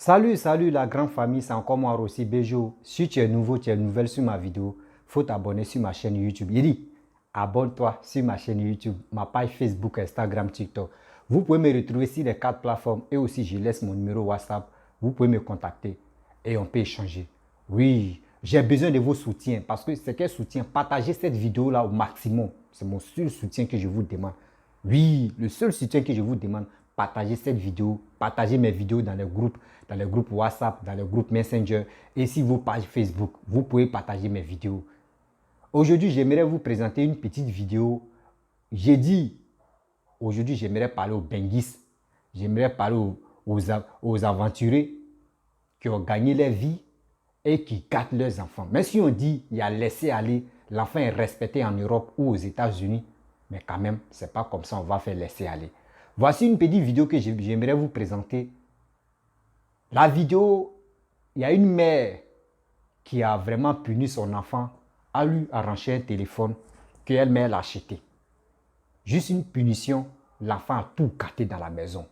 Salut la grande famille, c'est encore moi Rossi Bejo. Si tu es nouveau, tu es nouvelle sur ma vidéo, faut t'abonner sur ma chaîne YouTube. Il dit, abonne-toi sur ma chaîne YouTube, ma page Facebook, Instagram, TikTok. Vous pouvez me retrouver sur les 4 plateformes et aussi je laisse mon numéro WhatsApp. Vous pouvez me contacter et on peut échanger. Oui, j'ai besoin de vos soutiens parce que c'est quel soutien? Partagez cette vidéo-là au maximum. C'est mon seul soutien que je vous demande. Oui, le seul soutien que je vous demande, partagez cette vidéo, partagez mes vidéos dans les groupes WhatsApp, dans les groupes Messenger et sur vos pages Facebook. Vous pouvez partager mes vidéos. Aujourd'hui, j'aimerais vous présenter une petite vidéo. J'ai dit, aujourd'hui, j'aimerais parler aux benguistes. J'aimerais parler aux aventurés qui ont gagné leur vie et qui gâtent leurs enfants. Même si on dit il y a laissé aller, l'enfant est respecté en Europe ou aux États-Unis, mais quand même, ce n'est pas comme ça on va faire laisser aller. Voici une petite vidéo que j'aimerais vous présenter. La vidéo, il y a une mère qui a vraiment puni son enfant, a lui arraché un téléphone qu'elle-même l'a acheté. Juste une punition, l'enfant a tout gâté dans la maison.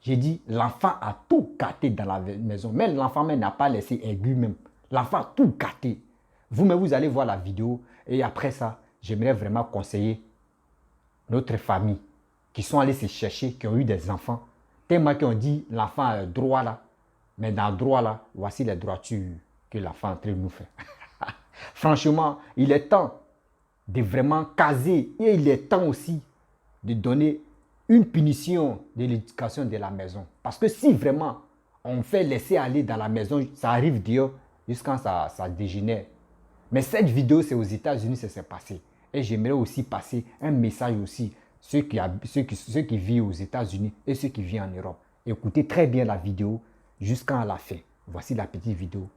J'ai dit, l'enfant a tout gâté dans la maison. Même l'enfant n'a pas laissé aigu même. L'enfant a tout gâté. Vous-même, vous allez voir la vidéo. Et après ça, j'aimerais vraiment conseiller notre famille qui sont allés se chercher, qui ont eu des enfants. Tellement qu'ils ont dit, l'enfant a le droit là. Mais dans le droit là, voici les droitures que l'enfant est en train de nous faire. Franchement, il est temps de vraiment caser. Et il est temps aussi de donner une punition de l'éducation de la maison. Parce que si vraiment on fait laisser aller dans la maison, ça arrive dehors jusqu'à ça dégénère. Mais cette vidéo, c'est aux États-Unis, ça s'est passé. Et j'aimerais aussi passer un message aussi, ceux qui vivent aux États-Unis et ceux qui vivent en Europe. Écoutez très bien la vidéo jusqu'à la fin. Voici la petite vidéo.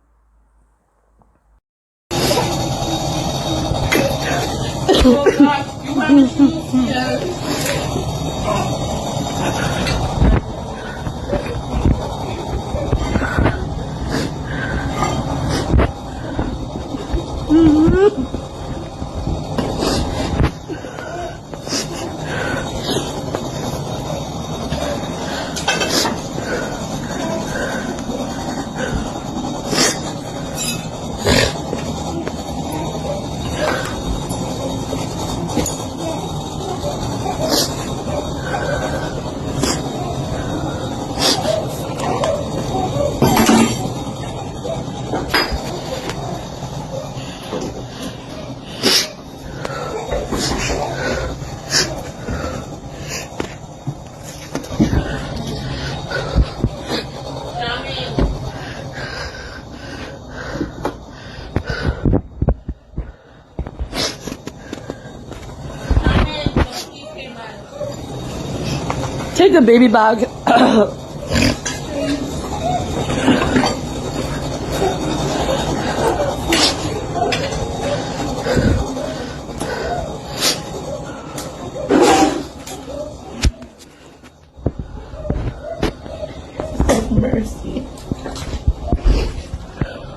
Take the baby bag. Mercy.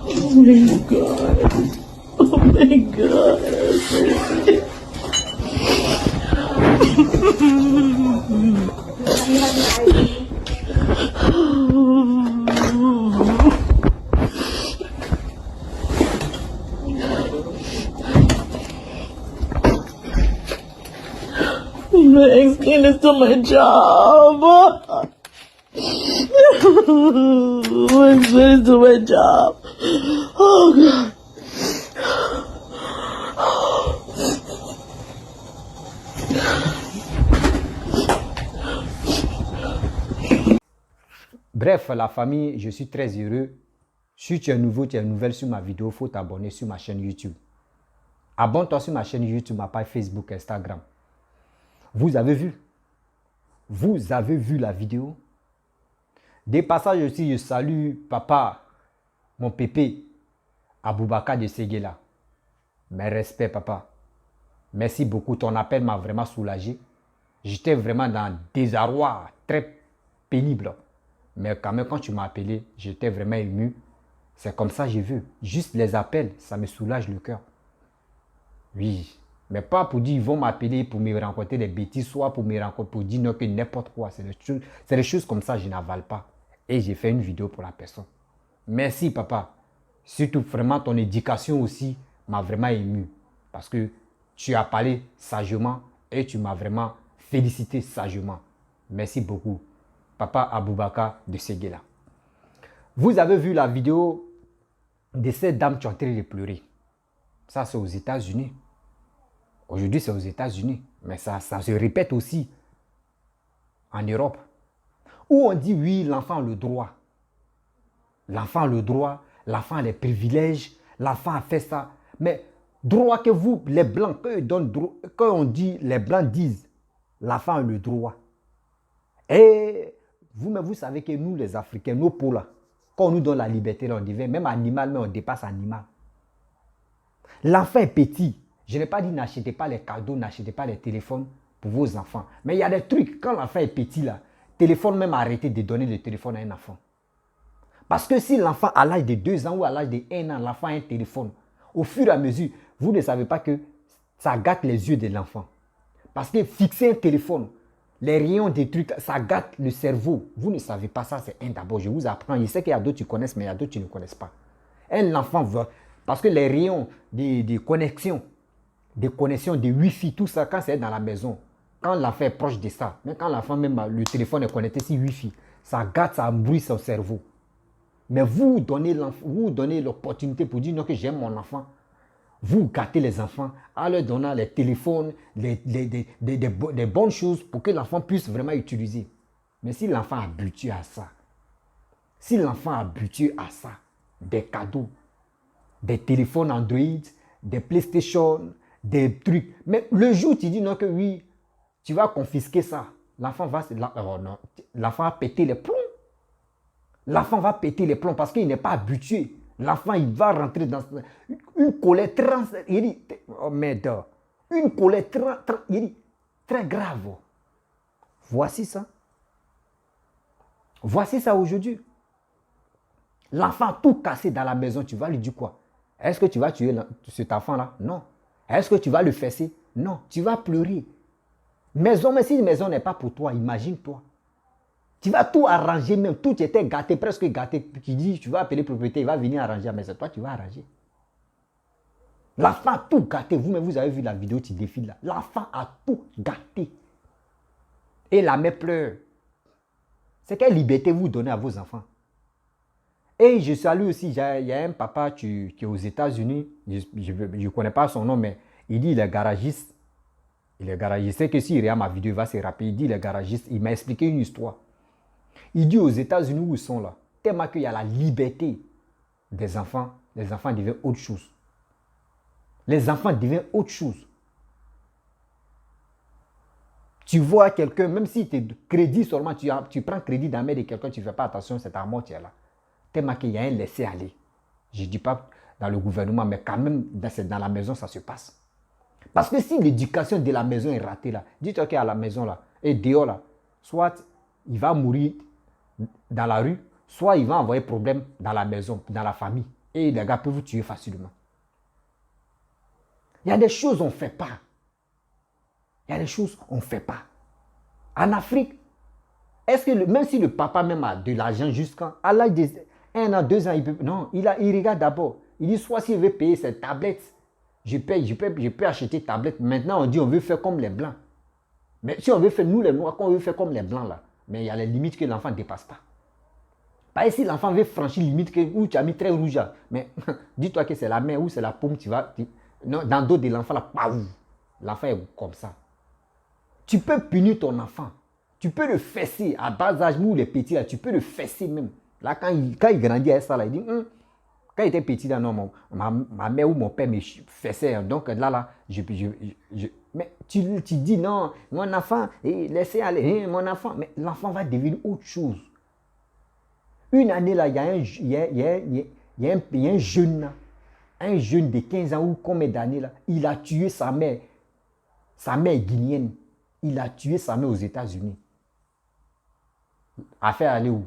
Oh my God. Oh my God. Mercy. My ex-kin is still my job. My ex-kin is still my job. Oh God. Bref, la famille, je suis très heureux. Si tu es nouveau, tu es nouvelle sur ma vidéo, il faut t'abonner sur ma chaîne YouTube. Abonne-toi sur ma chaîne YouTube, ma page Facebook, Instagram. Vous avez vu la vidéo. Des passages aussi, je salue papa, mon pépé, Aboubakar de Séguéla. Mes respects, papa. Merci beaucoup, ton appel m'a vraiment soulagé. J'étais vraiment dans un désarroi très pénible. Mais quand même, quand tu m'as appelé, j'étais vraiment ému. C'est comme ça que j'ai vu. Juste les appels, ça me soulage le cœur. Oui. Mais pas pour dire ils vont m'appeler pour me rencontrer des bêtises, soit pour me rencontrer pour dire non que n'importe quoi. C'est des choses comme ça, je n'avale pas. Et j'ai fait une vidéo pour la personne. Merci, papa. Surtout, vraiment, ton éducation aussi m'a vraiment ému. Parce que tu as parlé sagement et tu m'as vraiment félicité sagement. Merci beaucoup, papa Aboubaka de Séguéla. Vous avez vu la vidéo de cette dame qui est en train de pleurer. Ça, c'est aux États-Unis. Aujourd'hui, c'est aux États-Unis. Mais ça se répète aussi en Europe. Où on dit oui, l'enfant a le droit. L'enfant a le droit, l'enfant a les privilèges, l'enfant a fait ça. Mais droit que vous, les Blancs, quand on dit, les Blancs disent, l'enfant a le droit. Et vous-même, vous savez que nous, les Africains, nos peaux là, quand on nous donne la liberté, là, on devient même animal, mais on dépasse animal. L'enfant est petit. Je n'ai pas dit n'achetez pas les cadeaux, n'achetez pas les téléphones pour vos enfants. Mais il y a des trucs, quand l'enfant est petit là, téléphone, même arrêtez de donner le téléphone à un enfant. Parce que si l'enfant à l'âge de 2 ans ou à l'âge de 1 an, l'enfant a un téléphone, au fur et à mesure, vous ne savez pas que ça gâte les yeux de l'enfant. Parce que fixer un téléphone, les rayons des trucs, ça gâte le cerveau. Vous ne savez pas ça, c'est un d'abord. Je vous apprends. Je sais qu'il y a d'autres qui connaissent, mais il y a d'autres qui ne connaissent pas. Un enfant veut, parce que les rayons des connexions, des Wi-Fi, tout ça, quand c'est dans la maison, quand l'enfant est proche de ça, mais quand l'enfant, même le téléphone est connecté sur Wi-Fi, ça gâte, ça embrouille son cerveau. Mais vous donnez l'opportunité pour dire non que j'aime mon enfant. Vous gâtez les enfants en leur donnant les téléphones, des bonnes choses pour que l'enfant puisse vraiment utiliser. Mais si l'enfant est habitué à ça, des cadeaux, des téléphones Android, des PlayStation, des trucs. Mais le jour où tu dis non que oui, tu vas confisquer ça, l'enfant va péter les plombs. L'enfant va péter les plombs parce qu'il n'est pas habitué. L'enfant, il va rentrer dans une colère une colère très grave. Voici ça. Voici ça aujourd'hui. L'enfant tout cassé dans la maison, tu vas lui dire quoi? Est-ce que tu vas tuer cet enfant-là? Non. Est-ce que tu vas le fesser? Non. Tu vas pleurer. Maison, mais si une maison n'est pas pour toi, imagine-toi. Tu vas tout arranger même, tout était gâté, presque gâté. Tu dis, tu vas appeler le propriétaire, il va venir arranger, mais c'est toi, tu vas arranger. L'enfant a tout gâté. Vous-même, vous avez vu la vidéo qui défile là. L'enfant a tout gâté. Et la mère pleure. C'est quelle liberté vous donnez à vos enfants? Et je salue aussi, il y a un papa qui est aux États-Unis, je ne connais pas son nom, mais il dit il est garagiste. Il est garagiste. C'est que s'il regarde ma vidéo, il va se rappeler. Il dit il est garagiste. Il m'a expliqué une histoire. Il dit aux États-Unis où ils sont là, tellement qu'il y a la liberté des enfants, les enfants deviennent autre chose. Les enfants deviennent autre chose. Tu vois quelqu'un, même si tu es crédit seulement, tu prends crédit d'un de quelqu'un, tu ne fais pas attention, c'est ta mort qui est là. Tellement qu'il y a un laisser-aller. Je ne dis pas dans le gouvernement, mais quand même dans la maison, ça se passe. Parce que si l'éducation de la maison est ratée là, dis-toi qu'à la maison là, et dehors là, soit il va mourir dans la rue, soit il va envoyer problème dans la maison, dans la famille. Et les gars peuvent vous tuer facilement. Il y a des choses qu'on ne fait pas. Il y a des choses qu'on ne fait pas. En Afrique, est-ce que même si le papa même a de l'argent jusqu'à l'âge de 1 an, 2 ans, il peut, non, il regarde d'abord. Il dit soit s'il veut payer ses tablettes, je peux acheter tablette. Maintenant, on dit on veut faire comme les Blancs. Mais si on veut faire, nous les Noirs, quand on veut faire comme les Blancs là, mais il y a les limites que l'enfant ne dépasse pas. Par exemple, si l'enfant veut franchir les limites où tu as mis très rouge, mais dis-toi que c'est la main ou c'est la paume, non, dans le dos de l'enfant, là, l'enfant est comme ça. Tu peux punir ton enfant. Tu peux le fesser à bas âge, ou les petits, là, tu peux le fesser même. Là, quand il grandit à ça, là, il dit, quand il était petit, là, non, ma mère ou mon père me fessait. Donc là, mais tu dis non, mon enfant, laissez aller, mon enfant. Mais l'enfant va devenir autre chose. Une année, là, il y a un jeune, là, un jeune de 15 ans ou combien d'années, là, il a tué sa mère. Sa mère est guinéenne. Il a tué sa mère aux États-Unis. À faire aller où?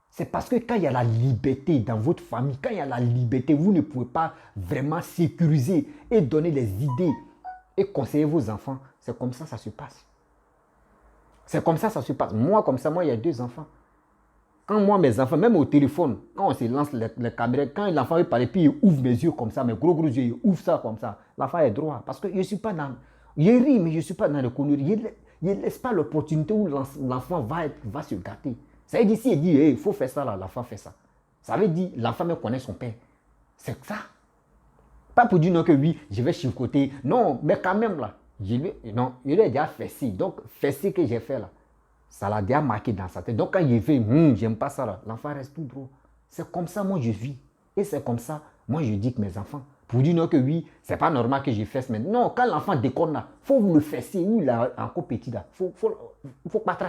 C'est parce que quand il y a la liberté dans votre famille, quand il y a la liberté, vous ne pouvez pas vraiment sécuriser et donner les idées et conseiller vos enfants. C'est comme ça que ça se passe. C'est comme ça que ça se passe. Moi, comme ça, moi, il y a 2 enfants. Quand moi, mes enfants, même au téléphone, quand on se lance les caméras, quand l'enfant veut parler, puis il ouvre mes yeux comme ça, mes gros yeux, il ouvre ça comme ça. L'enfant est droit. Parce que je ne suis pas dans... Je ris, mais je ne suis pas dans le conneries. Je ne laisse pas l'opportunité où l'enfant va se gâter. Ça veut dire, si il dit, il faut faire ça, là, l'enfant fait ça. Ça veut dire, l'enfant même connaît son père. C'est ça. Pas pour dire non que oui, je vais chicoter. Non, mais quand même là, je lui ai déjà fait ci. Donc, fait ce que j'ai fait là. Ça l'a déjà marqué dans sa tête. Donc, quand il fait, j'aime pas ça là, l'enfant reste tout droit. C'est comme ça, moi, je vis. Et c'est comme ça, moi, je dis que mes enfants, pour dire non que oui, c'est pas normal que je fasse, mais non, quand l'enfant déconne là, faut vous le fesser, ou il est encore petit là, faut battre.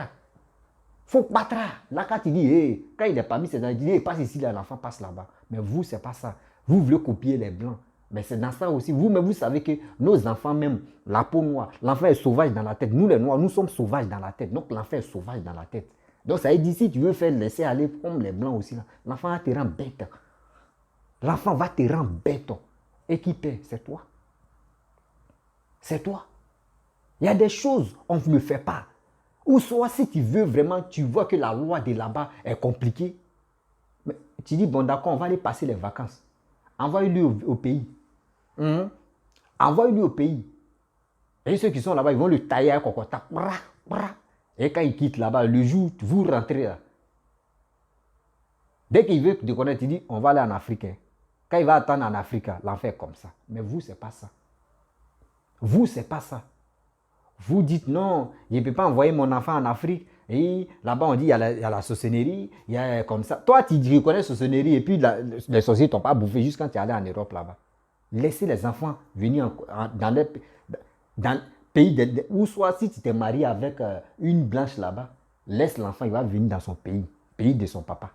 Faut battre. Là, quand il dit, quand il est parmi ses amis, il dit, passe ici, là, l'enfant passe là-bas. Mais vous, c'est pas ça. Vous voulez copier les blancs. Mais c'est dans ça aussi. Vous-même, vous savez que nos enfants, même, la peau noire, l'enfant est sauvage dans la tête. Nous, les noirs, nous sommes sauvages dans la tête. Donc, l'enfant est sauvage dans la tête. Donc, ça veut dire, si tu veux faire laisser aller comme les blancs aussi, l'enfant va te rendre bête. L'enfant va te rendre bête. Et qui paie? C'est toi. C'est toi. Il y a des choses, on ne le fait pas. Ou soit, si tu veux vraiment, tu vois que la loi de là-bas est compliquée, mais tu dis, bon, d'accord, on va aller passer les vacances. Envoie-le au pays. Envoie-le au pays. Et ceux qui sont là-bas, ils vont le tailler à cocotta. Et quand ils quittent là-bas, le jour, vous rentrez là. Dès qu'il veut te connaître, il dit, on va aller en Afrique. Quand il va attendre en Afrique, l'enfer est comme ça. Mais vous, c'est pas ça. Vous, c'est pas ça. Vous dites, non, je ne peux pas envoyer mon enfant en Afrique. Et là-bas, on dit, il y a la sorcellerie, il y a comme ça. Toi, tu reconnais la sorcellerie et puis les sorciers t'ont pas bouffé juste quand tu es allé en Europe là-bas. Laissez les enfants venir dans le pays, ou soit si tu t'es marié avec une blanche là-bas, laisse l'enfant, il va venir dans son pays de son papa.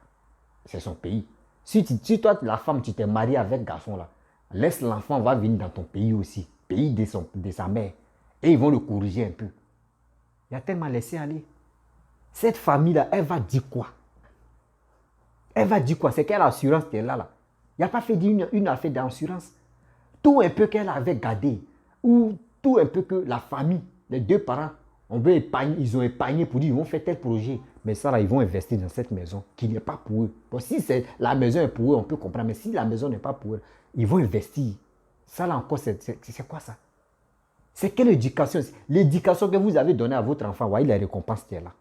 C'est son pays. Si toi, la femme, tu t'es marié avec garçon là, laisse l'enfant, va venir dans ton pays aussi, pays de sa mère. Et ils vont le corriger un peu. Il a tellement laissé aller. Cette famille-là, elle va dire quoi? Elle va dire quoi? C'est quelle assurance qu'elle a là? Il n'a pas fait une affaire d'assurance. Tout un peu qu'elle avait gardé, ou tout un peu que la famille, les deux parents, ils ont épargné pour dire ils vont faire tel projet. Mais ça là, ils vont investir dans cette maison qui n'est pas pour eux. Bon, si la maison est pour eux, on peut comprendre. Mais si la maison n'est pas pour eux, ils vont investir. Ça là encore, c'est quoi ça? C'est quelle éducation? L'éducation que vous avez donnée à votre enfant, voyez les récompenses qui est là.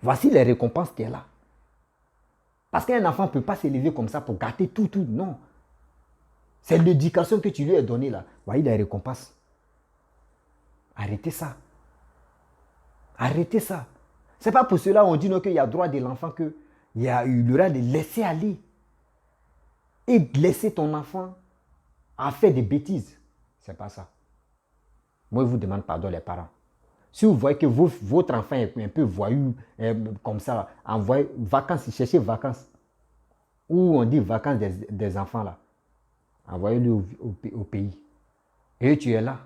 Voici les récompenses qui est là. Parce qu'un enfant ne peut pas s'élever comme ça pour gâter tout, non. C'est l'éducation que tu lui as donnée là. Voyez les récompenses. Arrêtez ça. Arrêtez ça. C'est pas pour cela qu'on dit qu'il y a droit de l'enfant qu'il y a eu le droit de laisser aller. Et de laisser ton enfant à faire des bêtises. C'est pas ça. Moi, je vous demande pardon, les parents. Si vous voyez que votre enfant est un peu voyou, comme ça, envoyez vacances, cherchez vacances. Ou on dit vacances des enfants là. Envoyez-le au pays. Et tu es là.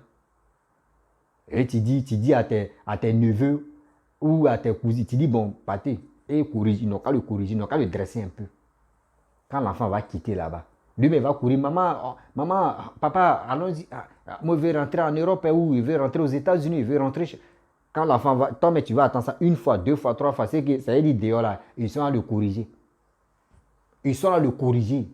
Et tu dis à tes neveux ou à tes cousins, tu dis bon, partez. Et corrige, ils n'ont qu'à le corriger, ils n'ont qu'à le dresser un peu. Quand l'enfant va quitter là-bas, lui-même il va courir, maman, papa, allons-y. Moi, je vais rentrer en Europe ou il veut rentrer aux États-Unis, il veut rentrer chez... Quand l'enfant va, toi, mais tu vas attendre ça une fois, deux fois, trois fois, c'est que ça veut dire dehors là, ils sont à le corriger. Ils sont à le corriger.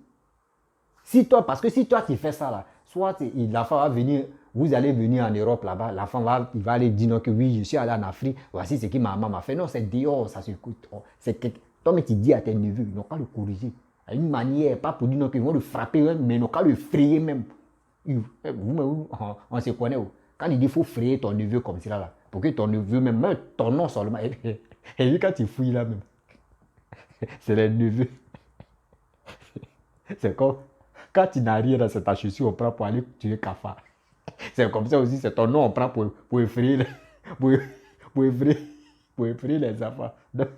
Parce que si toi tu fais ça là, soit l'enfant va venir, vous allez venir en Europe là-bas, l'enfant il va aller dire non, que oui, je suis allé en Afrique, voici ce que ma maman m'a fait. Non, c'est dehors, ça se coûte. Toi, mais tu dis à tes neveux, ils n'ont qu'à le corriger. À une manière, pas pour dire non, qu'ils vont le frapper, mais ils n'ont qu'à le frayer même. Vous, on se connaît. Quand il dit qu'il faut frayer ton neveu comme ça là, pour que ton neveu, même ton nom seulement, et puis quand tu fouilles là même, c'est les neveux. C'est comme quand tu n'as rien dans cette chaussure, on prend pour aller tuer cafard. C'est comme ça aussi, c'est ton nom, on prend pour effrayer, pour effrayer les enfants. Donc,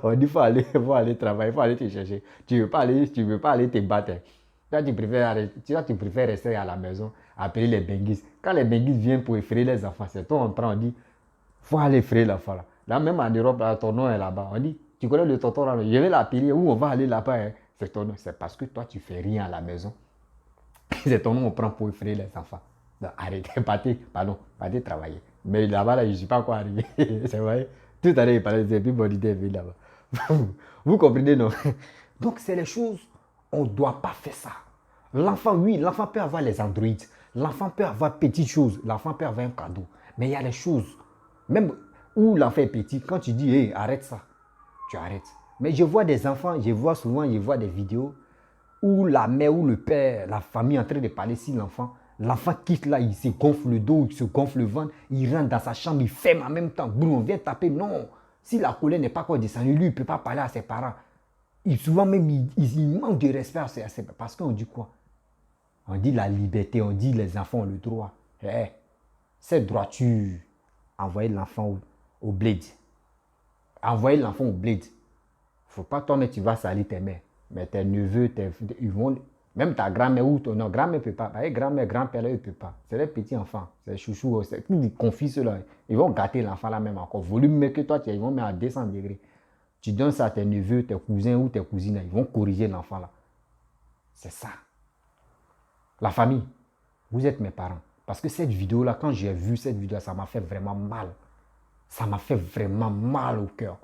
on dit faut aller travailler, il faut aller te chercher. Tu ne veux pas aller te battre. Toi, tu préfères rester à la maison, appeler les benguis. Quand les benguis viennent pour effrayer les enfants, c'est toi, on prend, on dit, faut aller effrayer l'enfant là. Là, même en Europe, là, ton nom est là-bas. On dit, tu connais le tonton là, je vais l'appeler, où on va aller là-bas, hein. C'est ton nom. C'est parce que toi, tu fais rien à la maison. C'est ton nom, on prend pour effrayer les enfants. Donc, arrêtez, partez travailler. Mais là-bas, là, je ne suis pas quoi arrivé. C'est vrai. Tout à l'heure, il parlait de plus bonne idée là-bas. Vous comprenez, non? Donc, c'est les choses, on ne doit pas faire ça. L'enfant, oui, l'enfant peut avoir les androïdes. L'enfant peut avoir petites choses. L'enfant peut avoir un cadeau. Mais il y a les choses, même où l'enfant est petit, quand tu dis, hey, arrête ça, tu arrêtes. Mais je vois des enfants, je vois des vidéos où la mère ou le père, la famille est en train de parler sur l'enfant. L'enfant quitte là, il se gonfle le dos, il se gonfle le ventre, il rentre dans sa chambre, il ferme en même temps. Boum, on vient taper. Non, si la colère n'est pas encore descendue, lui, il ne peut pas parler à ses parents. Souvent même, il manque de respect à ses parents. Parce qu'on dit quoi? On dit la liberté, on dit les enfants ont le droit. Hey, cette droiture, envoyer l'enfant au bled. Envoyer l'enfant au bled. Faut pas toi, mais tu vas salir tes mères. Mais tes neveux, ils vont, même ta grand-mère ou ton grand-mère ne peut pas. Grand-mère, grand-père, ils ne peuvent pas. C'est les petits enfants, c'est chouchou. Ils confient cela. Ils vont gâter l'enfant là même encore. Volume, mais que toi, ils vont mettre à 200 degrés. Tu donnes ça à tes neveux, tes cousins ou tes cousines, ils vont corriger l'enfant là. C'est ça. La famille, vous êtes mes parents. Parce que cette vidéo là, quand j'ai vu cette vidéo, ça m'a fait vraiment mal. Ça m'a fait vraiment mal au cœur.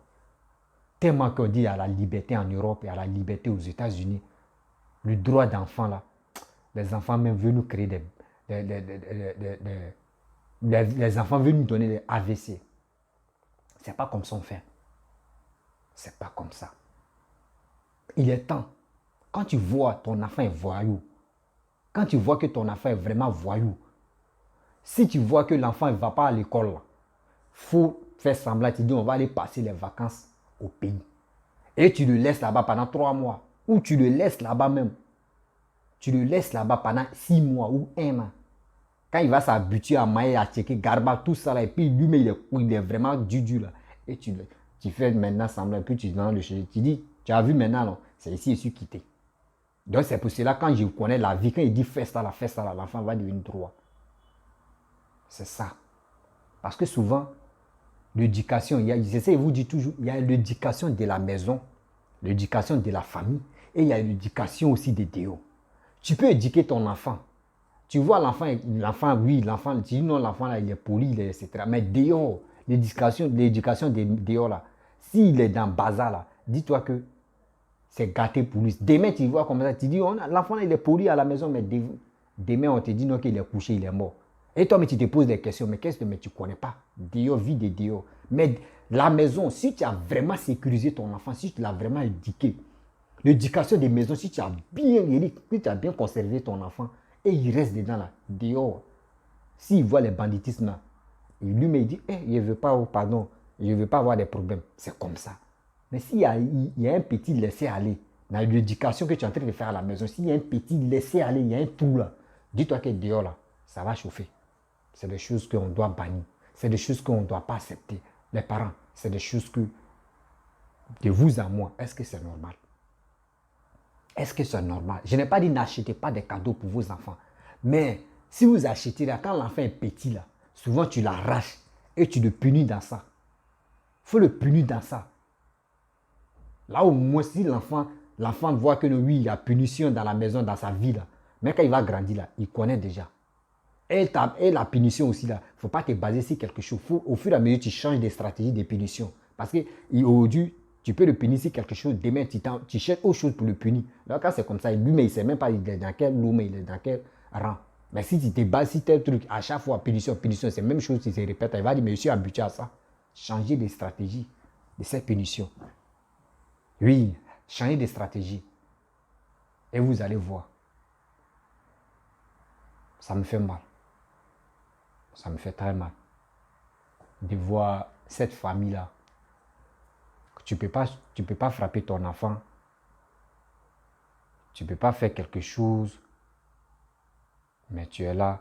Tellement qu'on dit à la liberté en Europe et à la liberté aux États-Unis, le droit d'enfant là, les enfants même veulent nous créer les enfants veulent nous donner des AVC. C'est pas comme ça on fait. C'est pas comme ça. Il est temps. Quand tu vois ton enfant est voyou, quand tu vois que ton enfant est vraiment voyou, si tu vois que l'enfant ne va pas à l'école, il faut faire semblant, tu dis on va aller passer les vacances au pays. Et tu le laisses là-bas pendant 3 mois. Ou tu le laisses là-bas même. Tu le laisses là-bas pendant 6 mois ou 1 an. Quand il va s'habituer à mailler, à checker, garba, tout ça là, et puis lui, mais il est vraiment dur là. Et tu fais maintenant semblant, puis tu dans le chez, tu dis, tu as vu maintenant, non, c'est ici, je suis quitté. Donc c'est pour cela, quand je connais la vie, quand il dit fais ça là, l'enfant va devenir droit. C'est ça. Parce que souvent, l'éducation, j'essaie de vous dire toujours, il y a l'éducation de la maison, l'éducation de la famille, et il y a l'éducation aussi des déos. Tu peux éduquer ton enfant. Tu vois l'enfant, oui, l'enfant, tu dis non, l'enfant là, il est poli, etc. Mais dehors, l'éducation des dehors là, s'il est dans le bazar là, dis-toi que c'est gâté pour lui. Demain, tu vois comme ça, tu dis, l'enfant là, il est poli à la maison, mais demain, on te dit non, qu'il est couché, il est mort. Et toi, mais tu te poses des questions, mais qu'est-ce que tu ne connais pas? Dehors, vie de dehors. Mais la maison, si tu as vraiment sécurisé ton enfant, si tu l'as vraiment éduqué, l'éducation des maisons, si tu as bien conservé ton enfant, et il reste dedans là, dehors, s'il voit les banditismes là, il dit, je ne veux pas, pardon, je ne veux pas avoir des problèmes. C'est comme ça. Mais s'il y a un petit laisser-aller dans l'éducation que tu es en train de faire à la maison, s'il y a un petit laisser-aller, il y a un trou là, dis-toi que dehors là, ça va chauffer. C'est des choses qu'on doit bannir. C'est des choses qu'on ne doit pas accepter. Les parents, c'est des choses que, de vous à moi, est-ce que c'est normal? Est-ce que c'est normal? Je n'ai pas dit n'achetez pas des cadeaux pour vos enfants. Mais si vous achetez là, quand l'enfant est petit là, souvent tu l'arraches et tu le punis dans ça. Il faut le punir dans ça. Là au moins si l'enfant voit que oui, il y a punition dans la maison, dans sa vie là. Mais quand il va grandir là, il connaît déjà. Et la punition aussi là, il ne faut pas te baser sur quelque chose. Au fur et à mesure, tu changes des stratégies de punition. Parce qu'aujourd'hui, tu peux le punir sur quelque chose. Demain, tu cherches autre chose pour le punir. Donc, quand c'est comme ça, lui, mais il ne sait même pas il est dans quel lot, mais il est dans quel rang. Mais si tu te bases sur tel truc, à chaque fois, punition, c'est la même chose qui se répète. Il va dire, mais je suis habitué à ça. Changer des stratégies de cette punition. Oui, changer des stratégies. Et vous allez voir. Ça me fait mal. Ça me fait très mal. De voir cette famille-là. Tu ne peux pas frapper ton enfant. Tu ne peux pas faire quelque chose. Mais tu es là.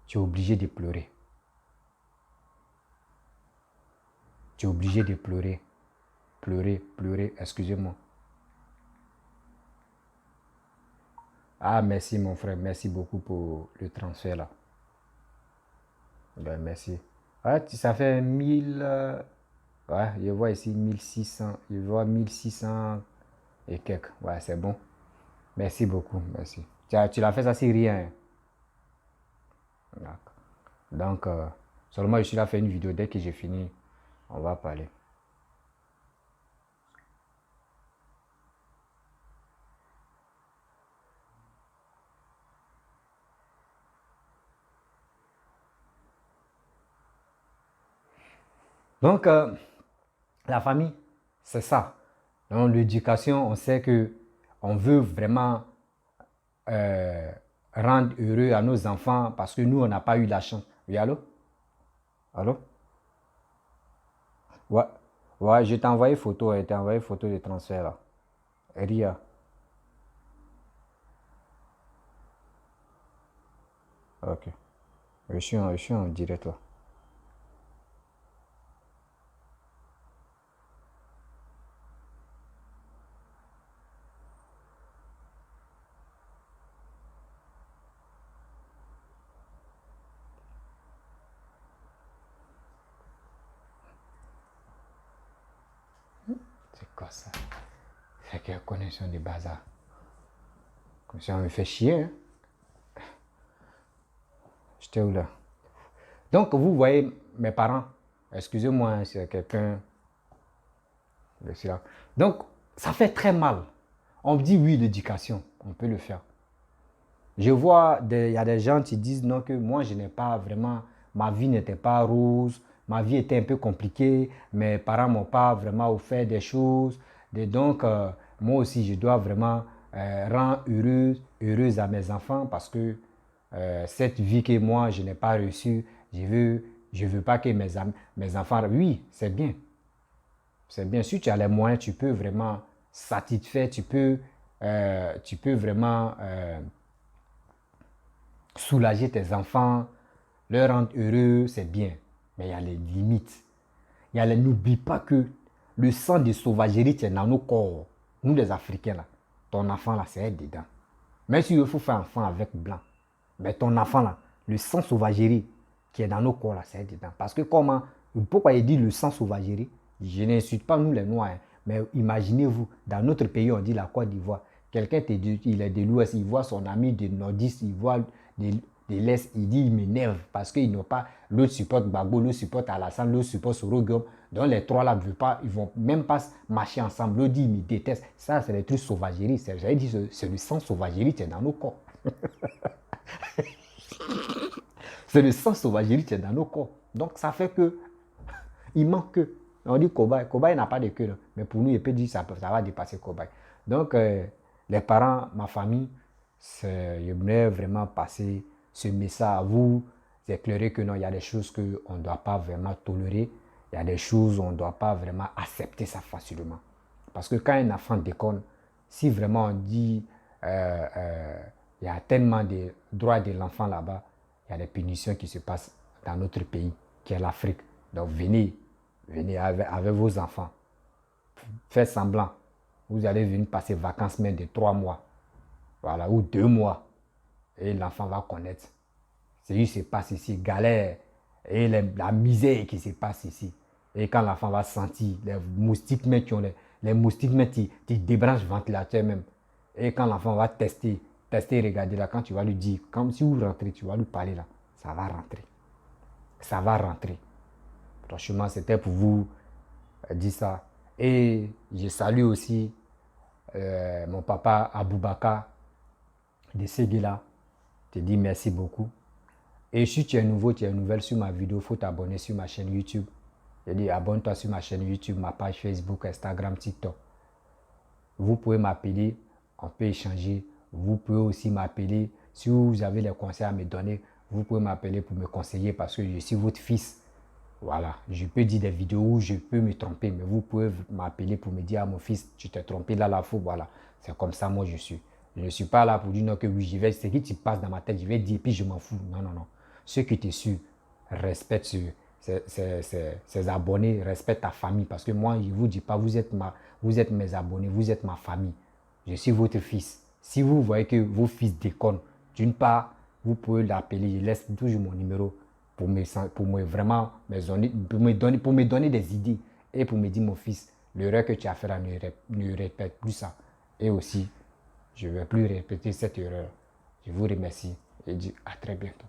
Tu es obligé de pleurer. Tu es obligé de pleurer. Pleurer, excusez-moi. Ah, merci mon frère. Merci beaucoup pour le transfert là. Ben, merci. Ah, ça fait 1000... ouais, je vois ici 1600. Je vois 1600 et quelques. Ouais, c'est bon. Merci beaucoup. Merci. Tu l'as fait ça, c'est rien. D'accord. Donc, Seulement, je suis là à faire une vidéo. Dès que j'ai fini, on va parler. Donc, la famille, c'est ça. Donc, l'éducation, on sait que on veut vraiment euh, rendre heureux à nos enfants parce que nous, on n'a pas eu la chance. Oui, allô? Allô? Ouais, ouais, je t'ai envoyé photo, je t'ai envoyé photo de transfert là. Ria. Ok. Je suis en direct là. C'est quoi ça? C'est quelle connexion de bazar? Comme ça, on me fait chier, hein? J'étais où là? Donc, vous voyez, mes parents, excusez-moi, hein, c'est quelqu'un de cela. Donc, ça fait très mal. On me dit oui, l'éducation, on peut le faire. Je vois, il y a des gens qui disent non, que moi, je n'ai pas vraiment, ma vie n'était pas rose, ma vie était un peu compliquée, mes parents ne m'ont pas vraiment offert des choses. Et donc, moi aussi, je dois vraiment rendre heureuse à mes enfants parce que cette vie que moi, je n'ai pas reçue, je veux pas que mes enfants, oui, c'est bien. C'est bien. Si tu as les moyens, tu peux vraiment satisfaire, tu peux vraiment soulager tes enfants, leur rendre heureux, c'est bien. Mais il y a les limites. N'oublie pas que le sang de sauvagerie qui est dans nos corps, nous les Africains, là, ton enfant là, c'est dedans. Même si il faut faire un enfant avec blanc, mais ton enfant là, le sang sauvagerie qui est dans nos corps là, c'est dedans. Parce que comment, pourquoi il dit le sang sauvagerie? Je n'insulte pas nous les Noirs, hein, mais imaginez-vous, dans notre pays, on dit la Côte d'Ivoire, quelqu'un il est de l'Ouest, il voit son ami de Nordiste, il voit de l'Est, il dit il m'énerve parce qu'ils n'ont pas, l'autre supporte Gbagbo, l'autre supporte Alassane, l'autre supporte Sorogum. Donc les trois là ne veulent pas, ils vont même pas marcher ensemble. L'autre dit il me déteste. Ça, c'est des trucs sauvagerie. J'avais dit, c'est le sang sauvagerie qui est dans nos corps. C'est le sang sauvagerie qui est dans nos corps. Donc ça fait que il manque que. On dit cobaye. Cobaye n'a pas de queue. Mais pour nous, il peut dire ça va dépasser cobaye. Donc, les parents, ma famille, j'aimerais vraiment passer ce message à vous, éclairer que non, il y a des choses qu'on ne doit pas vraiment tolérer. Il y a des choses on ne doit pas vraiment accepter ça facilement. Parce que quand un enfant déconne, si vraiment on dit il y a tellement de droits de l'enfant là-bas, il y a des punitions qui se passent dans notre pays, qui est l'Afrique. Donc venez avec vos enfants. Faites semblant. Vous allez venir passer vacances même de 3 mois. Voilà, ou 2 mois. Et l'enfant va connaître ce qui se passe ici, galère, et la misère qui se passe ici. Et quand l'enfant va sentir les moustiques même qui ont les moustiques même qui débranchent le ventilateur même. Et quand l'enfant va tester, regarder là, quand tu vas lui dire, comme si vous rentrez, tu vas lui parler là, ça va rentrer. Ça va rentrer. Franchement, c'était pour vous dire ça. Et je salue aussi mon papa Aboubaka de Seguela. Je te dis merci beaucoup. Et si tu es nouveau, tu es nouvelle sur ma vidéo, il faut t'abonner sur ma chaîne YouTube. Je dis abonne-toi sur ma chaîne YouTube, ma page Facebook, Instagram, TikTok. Vous pouvez m'appeler, on peut échanger. Vous pouvez aussi m'appeler. Si vous avez des conseils à me donner, vous pouvez m'appeler pour me conseiller parce que je suis votre fils. Voilà, je peux dire des vidéos où je peux me tromper, mais vous pouvez m'appeler pour me dire, ah mon fils, tu t'es trompé là, la fois, voilà. C'est comme ça, moi je suis. Je ne suis pas là pour dire non que oui, je vais, ce qui te passe dans ma tête, je vais dire, puis je m'en fous. Non, non, non. Ceux qui te suivent, respectent ses abonnés, respectent ta famille. Parce que moi, je ne vous dis pas, vous êtes mes abonnés, vous êtes ma famille. Je suis votre fils. Si vous voyez que vos fils déconnent, d'une part, vous pouvez l'appeler, je laisse toujours mon numéro pour me donner des idées et pour me dire, mon fils, l'erreur que tu as fait là, ne répète plus ça. Et aussi, je ne vais plus répéter cette erreur. Je vous remercie et dis à très bientôt.